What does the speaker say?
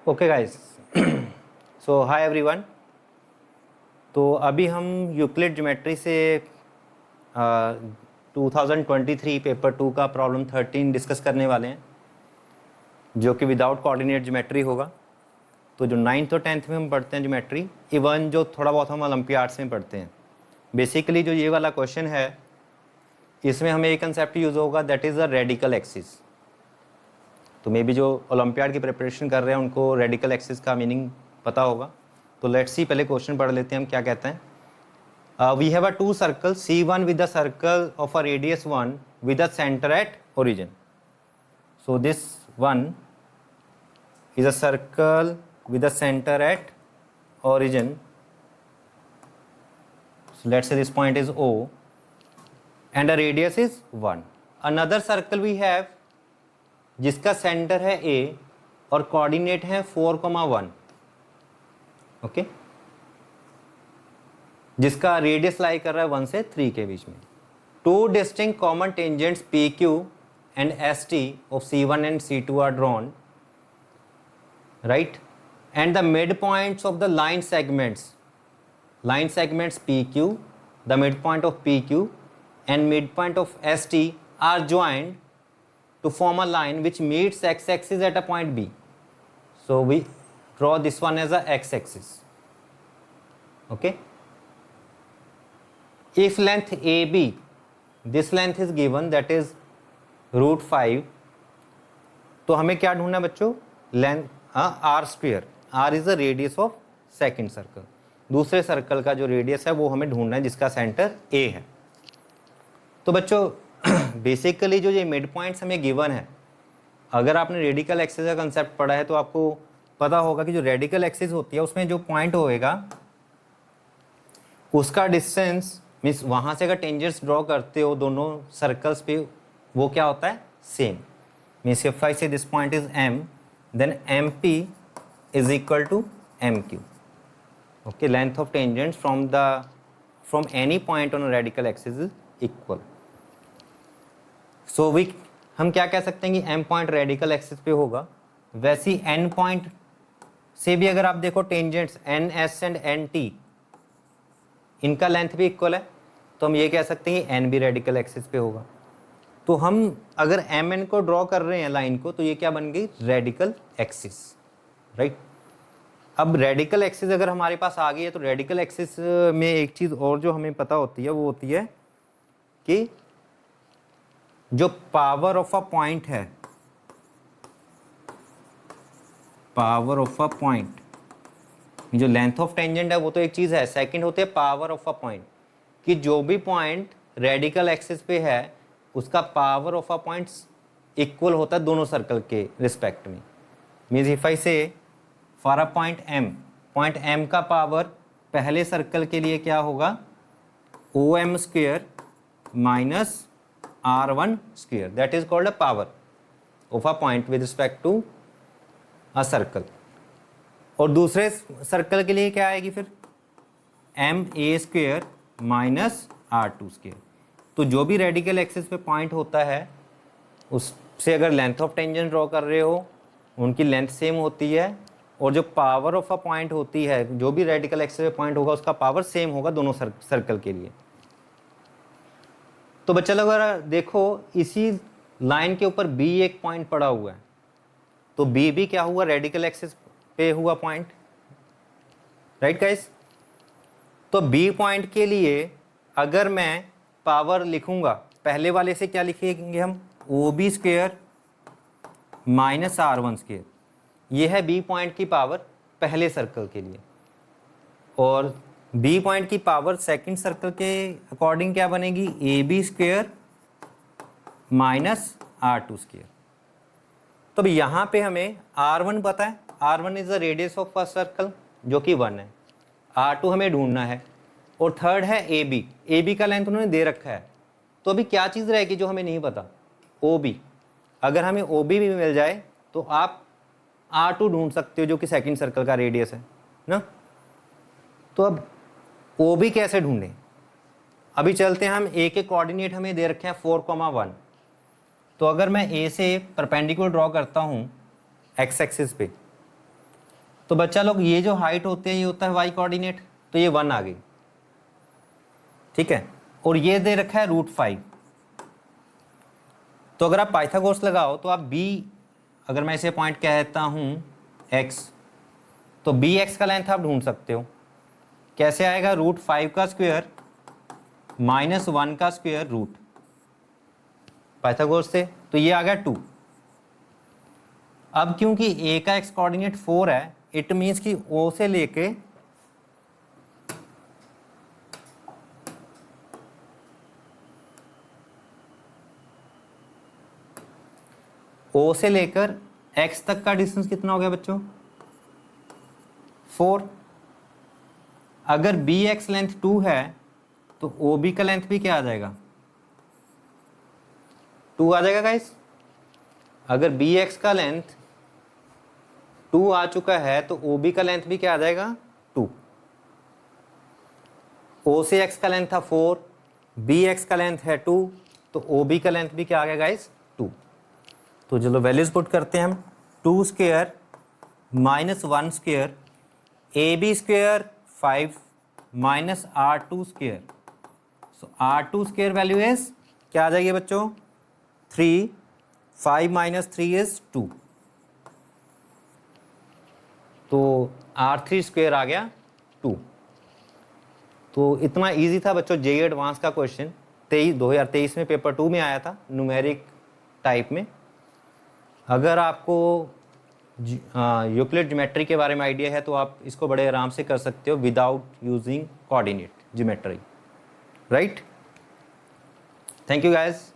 Okay guys, सो hi everyone. तो अभी हम यूक्लिड ज्योमेट्री से 2023 पेपर 2 का प्रॉब्लम 13 डिस्कस करने वाले हैं, जो कि विदाउट कोऑर्डिनेट ज्योमेट्री होगा। तो जो 9th और 10th में हम पढ़ते हैं ज्योमेट्री, इवन जो थोड़ा बहुत हम ओलंपियाड्स में पढ़ते हैं, बेसिकली जो ये वाला क्वेश्चन है इसमें हमें एक कंसेप्ट यूज़ होगा, that is a radical axis. तो मे बी जो ओलंपियाड की प्रिपरेशन कर रहे हैं उनको रेडिकल एक्सिस का मीनिंग पता होगा। तो लेट्स सी, पहले क्वेश्चन पढ़ लेते हैं हम क्या कहते हैं। We have a two circle C1 with a circle of a radius 1 with a centre at origin. So this one is a circle with a center at origin. So let's say this point is O and the radius is 1. Another circle we have जिसका centre है A और coordinate है 4,1, okay, जिसका radius लाई कर रहा है 1 से 3 के बीच में। Two distinct common tangents PQ and ST of C1 and C2 are drawn, right? And the midpoints of the line segments PQ, the midpoint of PQ and midpoint of ST are joined to form a line which meets x-axis at a point B. So we draw this one as a x-axis, okay? If length AB, this length is given, that is √5, तो हमें क्या ढूंढना है बच्चों? Length R square. R is the radius of second circle. दूसरे circle का जो radius है वो हमें ढूंढना है जिसका सेंटर A है। तो बच्चों बेसिकली जो ये मिड पॉइंट्स हमें गिवन है, अगर आपने रेडिकल एक्सिस का कंसेप्ट पढ़ा है तो आपको पता होगा कि जो रेडिकल एक्सिस होती है उसमें जो पॉइंट होएगा उसका डिस्टेंस मीन्स वहाँ से अगर टेंजेंट्स ड्रॉ करते हो दोनों सर्कल्स पे, वो क्या होता है? सेम। मीन्स इफ आई से this point is M, then MP is equal to MQ. Okay, length of tangents from any point on a radical axis is equal. So हम क्या कह सकते हैं कि M पॉइंट रेडिकल एक्सिस पे होगा। वैसे ही N पॉइंट से भी अगर आप देखो टेंजेंट्स NS एंड NT, इनका लेंथ भी इक्वल है, तो हम ये कह सकते हैं कि N भी रेडिकल एक्सिस पे होगा। तो हम अगर MN को ड्रॉ कर रहे हैं लाइन को, तो ये क्या बन गई? Radical axis, right? अब रेडिकल एक्सिस अगर हमारे पास आ गई है तो रेडिकल एक्सिस में एक चीज़ और जो हमें पता होती है वो होती है कि जो पावर ऑफ अ पॉइंट है, पावर ऑफ अ पॉइंट, जो लेंथ ऑफ टेंजेंट है वो तो एक चीज़ है, सेकंड होती है पावर ऑफ अ पॉइंट, कि जो भी पॉइंट रेडिकल एक्सिस पे है उसका power of a points equal होता है दोनों सर्कल के रिस्पेक्ट में। Means if I say for a point M का पावर पहले सर्कल के लिए क्या होगा? OM square minus R1 square, that is called a power of a point with respect to a circle. और दूसरे सर्कल के लिए क्या आएगी फिर? MA square minus R2 square. तो जो भी रेडिकल एक्सिस पे पॉइंट होता है उससे अगर लेंथ ऑफ टेंजेंट ड्रॉ कर रहे हो उनकी लेंथ सेम होती है, और जो पावर ऑफ अ पॉइंट होती है, जो भी रेडिकल एक्सिस पे पॉइंट होगा उसका पावर सेम होगा दोनों सर्कल के लिए। तो बच्चा लोग अगर देखो इसी लाइन के ऊपर B एक पॉइंट पड़ा हुआ है, तो B भी क्या हुआ? रेडिकल एक्सिस पे हुआ पॉइंट, राइट गाइस? तो B पॉइंट के लिए अगर मैं पावर लिखूंगा, पहले वाले से क्या लिखेंगे हम? OB square minus R1 square. ये है B पॉइंट की पावर पहले सर्कल के लिए, और B पॉइंट की पावर सेकंड सर्कल के अकॉर्डिंग क्या बनेगी? AB square minus R2 square. तो यहाँ पे हमें R1 पता है, R1 is the radius of first circle जो कि 1 है, R2 हमें ढूंढना है, और थर्ड है AB का लेंथ उन्होंने दे रखा है। तो अभी क्या चीज़ रहेगी जो हमें नहीं पता? OB। अगर हमें OB भी मिल जाए तो आप R2 ढूंढ सकते हो जो कि सेकंड सर्कल का रेडियस है ना। तो अब OB कैसे ढूंढें? अभी चलते हैं हम, A के कोऑर्डिनेट हमें दे रखे हैं 4,1। तो अगर मैं A से परपेंडिकुलर ड्रॉ करता हूँ एक्स एक्सिस पे, तो बच्चा लोग ये जो हाइट होते हैं ये होता है वाई कोऑर्डिनेट, तो ये 1 आ गई, ठीक है। और ये दे रखा है √5। तो अगर आप पाइथागोरस लगाओ तो आप b, अगर मैं इसे पॉइंट कहता हूँ x, तो bx का लेंथ आप ढूंढ सकते हो। कैसे आएगा? √5 का स्क्वायर माइनस 1 का स्क्वायर रूट पाइथागोरस से, तो ये आ गया 2। अब क्योंकि a का x कोऑर्डिनेट 4 है, इट मीन्स कि o से लेके o से लेकर x तक का डिस्टेंस कितना हो गया बच्चों? 4। अगर bx लेंथ 2 है तो OB का लेंथ भी क्या आ जाएगा? 2 आ जाएगा गाइस। अगर bx का लेंथ 2 आ चुका है तो OB का लेंथ भी क्या आ जाएगा? 2। O से x का लेंथ था 4, bx का लेंथ है 2, तो OB का लेंथ भी क्या आ गया गाइस? 2। तो चलो वैल्यूज पुट करते हैं हम। 2 square minus 1 square AB square 5 minus R2 square, so R2 square value is क्या आ जाएगी बच्चों? 3। 5 माइनस 3 इज 2, तो R3 स्क्वायर आ गया 2। तो इतना इजी था बच्चों जेईई एडवांस का क्वेश्चन। 2023 में पेपर 2 में आया था न्यूमेरिक टाइप में। अगर आपको यूक्लिड ज्योमेट्री के बारे में आइडिया है तो आप इसको बड़े आराम से कर सकते हो without using coordinate geometry, right. Thank you guys.